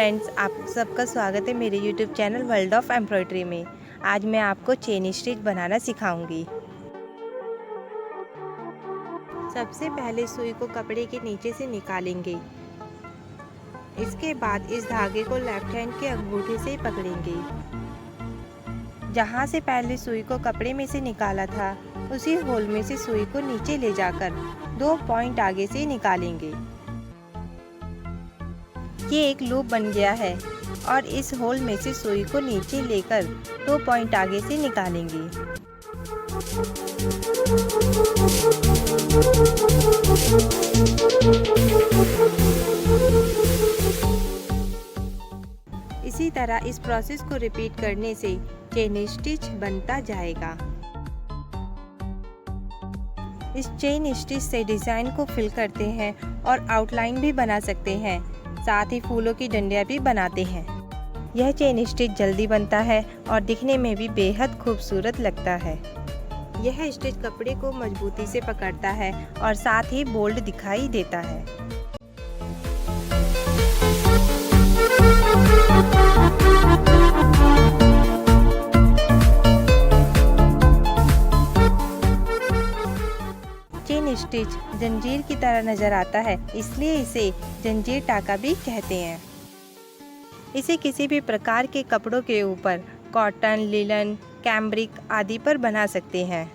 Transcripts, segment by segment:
Friends, आप सबका स्वागत है मेरे YouTube channel world of embroidery में। आज मैं आपको चेन स्टिच बनाना सिखाऊंगी। सबसे पहले सुई को कपड़े के नीचे से निकालेंगे। इसके बाद इस धागे को लेफ्ट हैंड के अंगूठे से पकड़ेंगे। जहाँ से पहले सुई को कपड़े में से निकाला था, उसी होल में से सुई को नीचे ले जाकर 2 पॉइंट आगे से निकालेंगे। ये एक लूप बन गया है और इस होल में से सुई को नीचे लेकर 2 पॉइंट आगे से निकालेंगे। इसी तरह इस प्रोसेस को रिपीट करने से चेन स्टिच बनता जाएगा। इस चेन स्टिच से डिज़ाइन को फिल करते हैं और आउटलाइन भी बना सकते हैं, साथ ही फूलों की डंडियाँ भी बनाते हैं। यह चेन स्टिच जल्दी बनता है और दिखने में भी बेहद खूबसूरत लगता है। यह स्टिच कपड़े को मजबूती से पकड़ता है और साथ ही बोल्ड दिखाई देता है। चेन स्टिच जंजीर की तरह नजर आता है, इसलिए इसे जंजीर टाका भी कहते हैं। इसे किसी भी प्रकार के कपड़ों के ऊपर कॉटन, लिनन, कैम्ब्रिक आदि पर बना सकते हैं।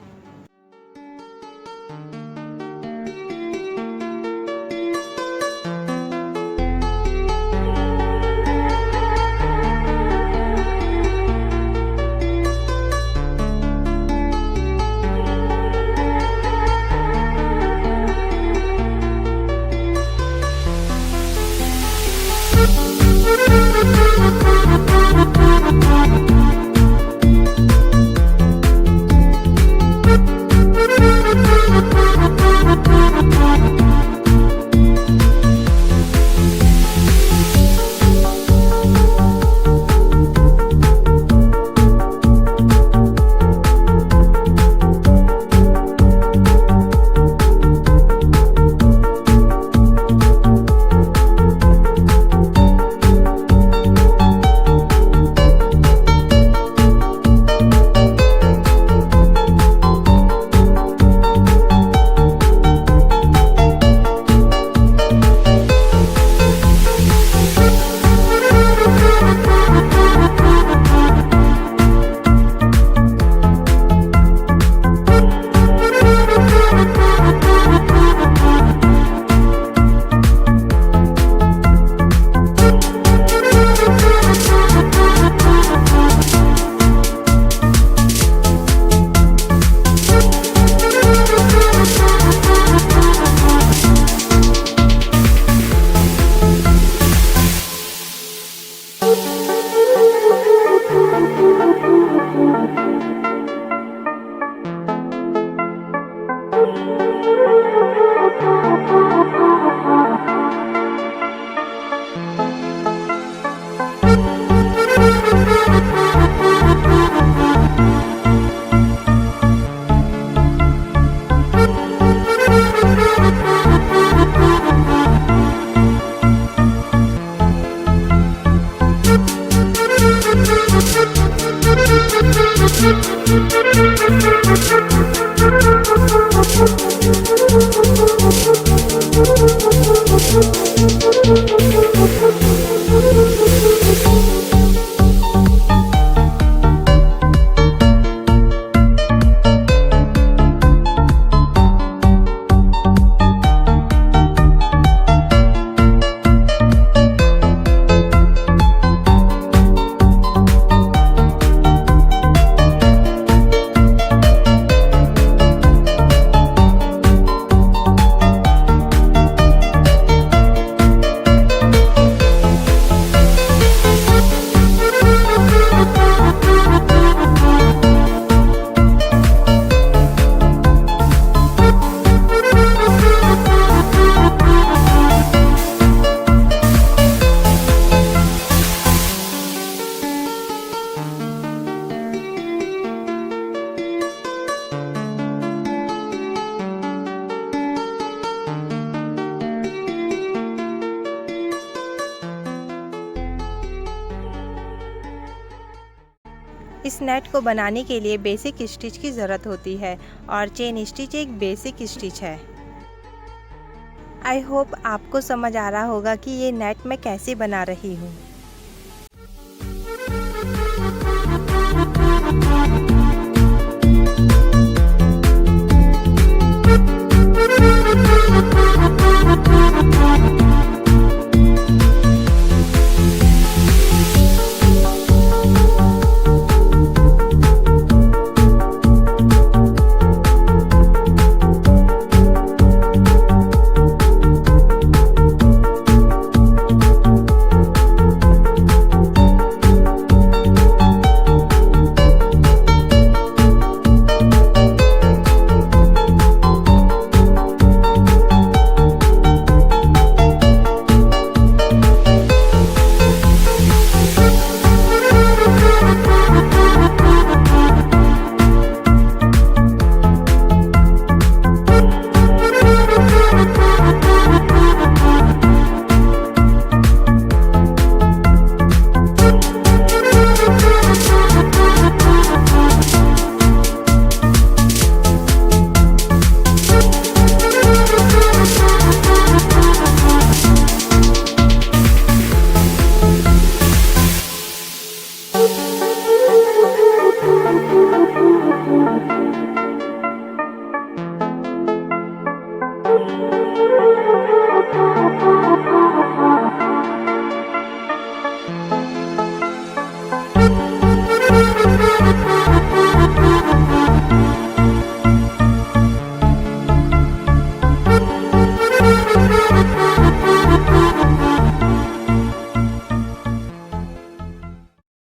इस नेट को बनाने के लिए बेसिक स्टिच की ज़रूरत होती है और चेन स्टिच एक बेसिक स्टिच है। आई होप आपको समझ आ रहा होगा कि ये नेट मैं कैसे बना रही हूँ।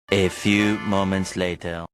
A few moments later.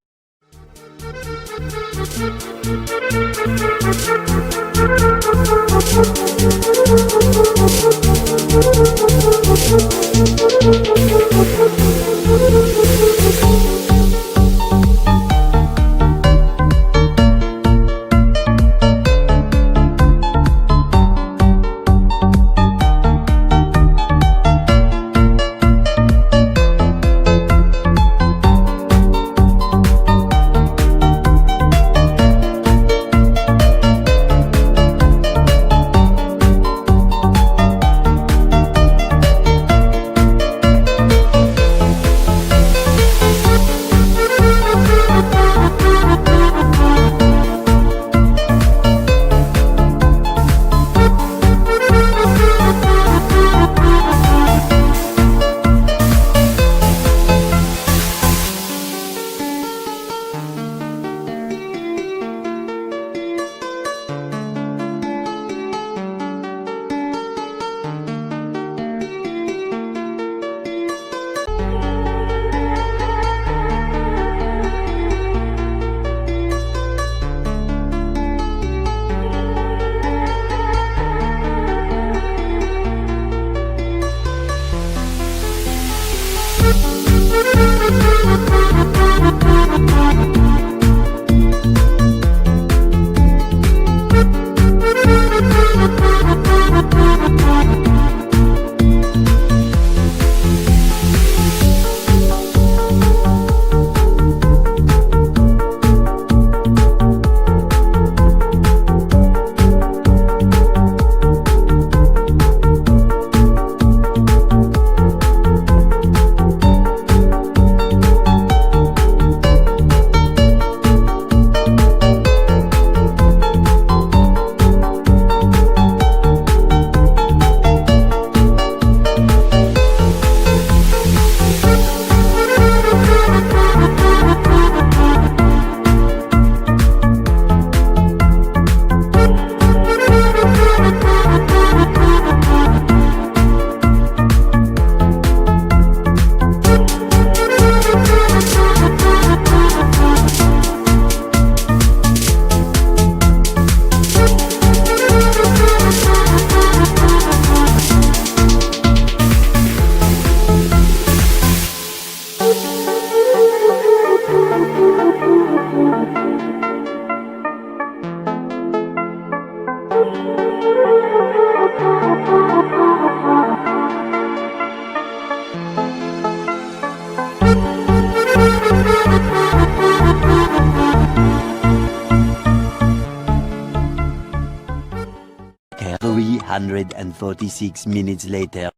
146 minutes later.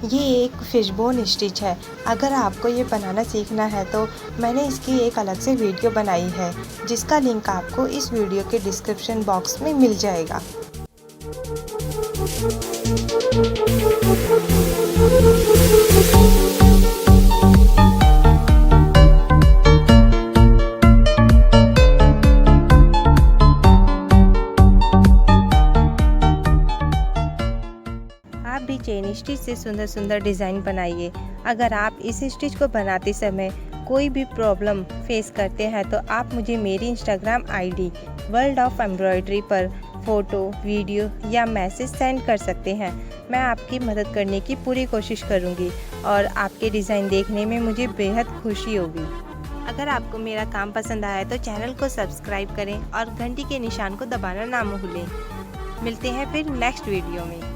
ये एक फिशबोन स्टिच है। अगर आपको ये बनाना सीखना है तो मैंने इसकी एक अलग से वीडियो बनाई है, जिसका लिंक आपको इस वीडियो के डिस्क्रिप्शन बॉक्स में मिल जाएगा। आप भी चेन स्टिच से सुंदर सुंदर डिज़ाइन बनाइए। अगर आप इस स्टिच को बनाते समय कोई भी प्रॉब्लम फेस करते हैं तो आप मुझे मेरी Instagram ID world of embroidery पर फ़ोटो, वीडियो या मैसेज सेंड कर सकते हैं। मैं आपकी मदद करने की पूरी कोशिश करूंगी और आपके डिज़ाइन देखने में मुझे बेहद खुशी होगी। अगर आपको मेरा काम पसंद आया तो चैनल को सब्सक्राइब करें और घंटी के निशान को दबाना ना भूलें। मिलते हैं फिर नेक्स्ट वीडियो में।